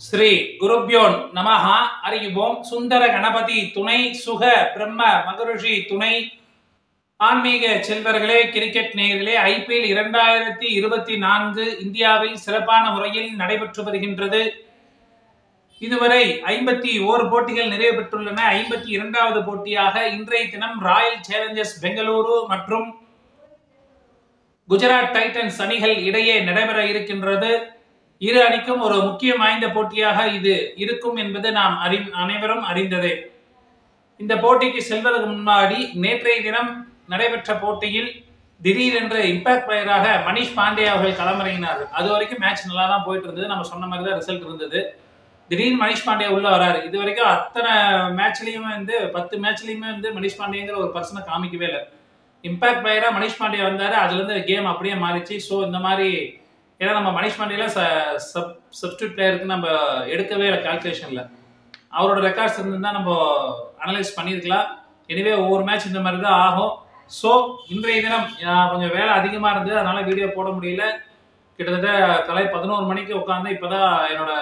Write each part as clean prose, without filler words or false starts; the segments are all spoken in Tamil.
ஸ்ரீ குருப்யோன் நமஹா. அறிவோம். சுந்தர கணபதி துணை, சுக பிரம்ம மகரிஷி துணை. ஆன்மீக செல்வர்களே, கிரிக்கெட் நேயர்களே, IPL 2024 இந்தியாவில் சிறப்பான முறையில் நடைபெற்று வருகின்றது. இதுவரை 51 போட்டிகள் நிறைவு பெற்றுள்ளன. 52வது போட்டியாக இன்றைய தினம் ராயல் சேலஞ்சர்ஸ் பெங்களூரு மற்றும் குஜராத் டைட்டன்ஸ் அணிகள் இடையே நடைபெற இருக்கின்றது. இரு அணிக்கும் ஒரு முக்கியம் வாய்ந்த போட்டியாக இது இருக்கும் என்பது நாம் அனைவரும் அறிந்ததே. இந்த போட்டிக்கு செல்வதற்கு முன்னாடி நேற்றைய தினம் நடைபெற்ற போட்டியில் திடீரென்று இம்பாக்ட் பிளேயராக மணிஷ் பாண்டே அவர்கள் களமிறங்கினார்கள். அது வரைக்கும் மேட்ச் நல்லா தான் போயிட்டு இருந்தது. நம்ம சொன்ன மாதிரி தான் ரிசல்ட் இருந்தது. திடீர்னு மணிஷ் பாண்டே உள்ள வராரு. இது வரைக்கும் அத்தனை மேட்ச்லயுமே 10 மேட்ச்லயுமே மணிஷ் பாண்டேங்கிற ஒரு பர்சனை காமிக்கவே இல்லை. இம்பாக்ட் பிளேயரா மணிஷ் பாண்டே வந்தாரு. அதுல இருந்து கேம் அப்படியே மாறிச்சு. ஸோ இந்த மாதிரி ஏன்னா நம்ம மணிஷ் பாண்டேல சப்ஸ்டியூட் பிளேயருக்கு நம்ம எடுக்கவே இல்லை கால்குலேஷன்ல. அவரோட ரெக்கார்ட்ஸ் இருந்தால் நம்ம அனலைஸ் பண்ணியிருக்கலாம். எனவே ஒவ்வொரு மேட்ச் இந்த மாதிரி தான் ஆகும். ஸோ இன்றைய தினம் கொஞ்சம் வேலை அதிகமாக இருந்தது, அதனால வீடியோ போட முடியல. கிட்டத்தட்ட காலை 11 மணிக்கு உட்காந்து இப்போதான் என்னோட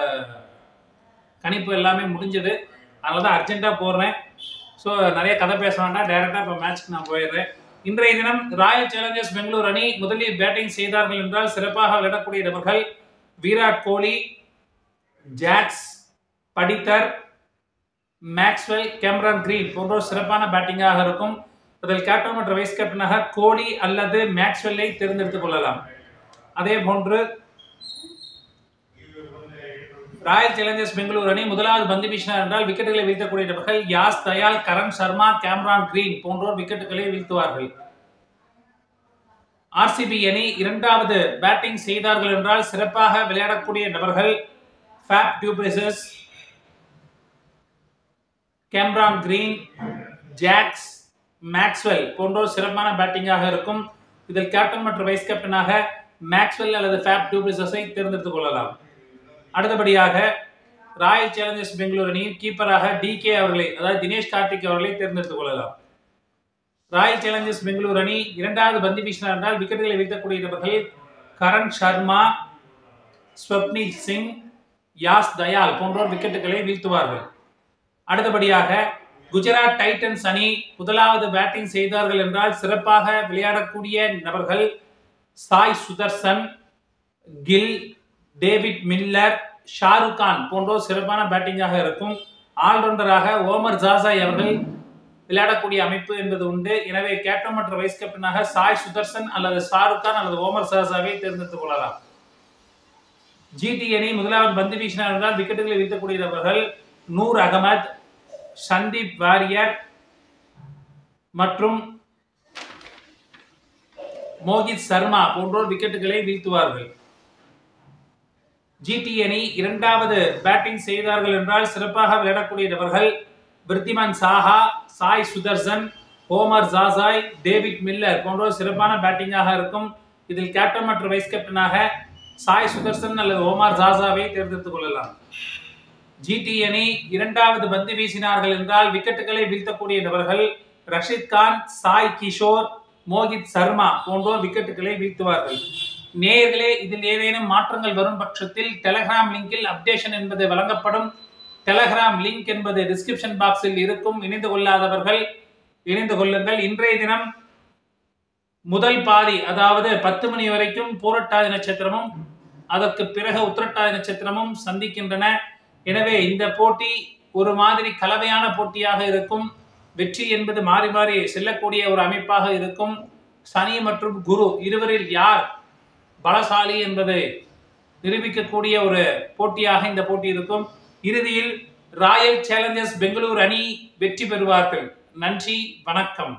கணிப்பு எல்லாமே முடிஞ்சது. அதனால தான் அர்ஜென்ட்டாக போடுறேன். ஸோ நிறைய கதை பேச வேண்டாம், டைரெக்டாக இப்போ மேட்ச்க்கு நான் போயிடுறேன். இன்றைய தினம் ராயல் சேலஞ்சர்ஸ் பெங்களூர் அணி முதலில் பேட்டிங் செய்தார்கள் என்றால் சிறப்பாக விளையாடக்கூடிய நபர்கள் விராட் கோலி, ஜாக்ஸ், படித்தர், மேக்ஸ்வெல், கேமரான் கிரீன் போன்றோர் சிறப்பான பேட்டிங்காக இருக்கும். அதில் கேப்டன் மற்றும் வைஸ் கேப்டனாக கோலி அல்லது மேக்ஸ்வெல்லை தேர்ந்தெடுத்துக் கொள்ளலாம். அதே போன்று ராயல் சேலஞ்சர்ஸ் பெங்களூர் அணி முதலாவது பந்து வீசினார் என்றால் விக்கெட்டுகளை வீழ்த்தக்கூடிய நபர்கள் யாஸ் தயால், கரண் சர்மா, கேமரான் கிரீன் போன்றோர் விக்கெட்டுகளை வீழ்த்துவார்கள். RCB அணி இரண்டாவது பேட்டிங் செய்தார்கள் என்றால் சிறப்பாக விளையாடக்கூடிய நபர்கள் Faf du Plessis, Cameron Green, Jacks, Maxwell போன்றோர் சிறப்பான பேட்டிங்காக இருக்கும். இதில் கேப்டன் மற்றும் வைஸ் கேப்டனாக மேக்ஸ்வெல் அல்லது ஃபேப் டு பிளேசஸை தேர்ந்தெடுத்துக் கொள்ளலாம். அடுத்தபடியாக ராயல் சேலஞ்சர்ஸ் பெங்களூர் அணியின் கீப்பராக DK அவர்களை, அதாவது தினேஷ் கார்த்திக் அவர்களை தேர்ந்தெடுத்துக் கொள்ளலாம். ராயல் சேலஞ்சர்ஸ் பெங்களூர் அணி இரண்டாவது பந்து வீசினார் என்றால் விக்கெட்டுகளை வீழ்த்தக்கூடிய நபர்கள் கரண் சர்மா, ஸ்வப்னில் சிங், யாஸ் தயால் போன்றோர் விக்கெட்டுகளை வீழ்த்துவார்கள். அடுத்தபடியாக குஜராத் டைட்டன்ஸ் அணி முதலாவது பேட்டிங் செய்தார்கள் என்றால் சிறப்பாக விளையாடக்கூடிய நபர்கள் சாய் சுதர்சன், கில், டேவிட் மில்லர், ஷாருக் கான் போன்றோர் சிறப்பான பேட்டிங்காக இருக்கும். ஆல்ரவுண்டராக ஓமர் ஜாசாய் அவர்கள் விளையாடக்கூடிய அமைப்பு என்பது உண்டு. எனவே கேப்டன் மற்றும் வைஸ் கேப்டனாக சாய் சுதர்சன் அல்லது ஷாருக் கான் அல்லது ஓமர் ஜாசாவை தேர்ந்தெடுத்துக் கொள்ளலாம். GT அணி முதலாவது பந்து வீசினார் என்றால் விக்கெட்டுகளை வீழ்த்தக்கூடிய நபர்கள் நூர் அகமது, சந்தீப் வாரியர் மற்றும் மோஹித் சர்மா போன்றோர் விக்கெட்டுகளை வீழ்த்துவார்கள். GT அணி இரண்டாவது பேட்டிங் செய்தார்கள் என்றால் சிறப்பாக விளையாடக்கூடிய நபர்கள் விருத்திமான் சாஹா, சாய் சுதர்சன், ஓமர் ஜாசாய், டேவிட் மில்லர் போன்றோர் சிறப்பான பேட்டிங்காக இருக்கும். இதில் கேப்டன் மற்றும் வைஸ் கேப்டனாக சாய் சுதர்சன் அல்லது ஓமர் ஜாசாவை தேர்ந்தெடுத்துக் கொள்ளலாம். GT அணி இரண்டாவது பந்து வீசினார்கள் என்றால் விக்கெட்டுகளை வீழ்த்தக்கூடிய நபர்கள் ரஷித் கான், சாய் கிஷோர், மோஹித் சர்மா போன்றோர் விக்கெட்டுகளை வீழ்த்துவார்கள். நேயர்களே, இதில் ஏதேனும் மாற்றங்கள் வரும் பட்சத்தில் டெலகிராம் லிங்கில் அப்டேஷன் என்பது வழங்கப்படும். டெலகிராம் லிங்க் என்பது டிஸ்கிரிப்ஷன் பாக்ஸில் இருக்கும். இணைந்து கொள்ளாதவர்கள் இணைந்து கொள்ளுங்கள். இன்றைய தினம் முதல் பாதி, அதாவது 10 மணி வரைக்கும் பூரட்டாதி நட்சத்திரமும் அதற்கு பிறகு உத்திரட்டாதி நட்சத்திரமும் சந்திக்கின்றன. எனவே இந்த போட்டி ஒரு மாதிரி கலவையான போட்டியாக இருக்கும். வெற்றி என்பது மாறி மாறி செல்லக்கூடிய ஒரு அமைப்பாக இருக்கும். சனி மற்றும் குரு இருவரில் யார் பலசாலி என்பதை நிரூபிக்கக்கூடிய ஒரு போட்டியாக இந்த போட்டி இருக்கும். இறுதியில் ராயல் சேலஞ்சர்ஸ் பெங்களூர் அணி வெற்றி பெறுவார்கள். நன்றி, வணக்கம்.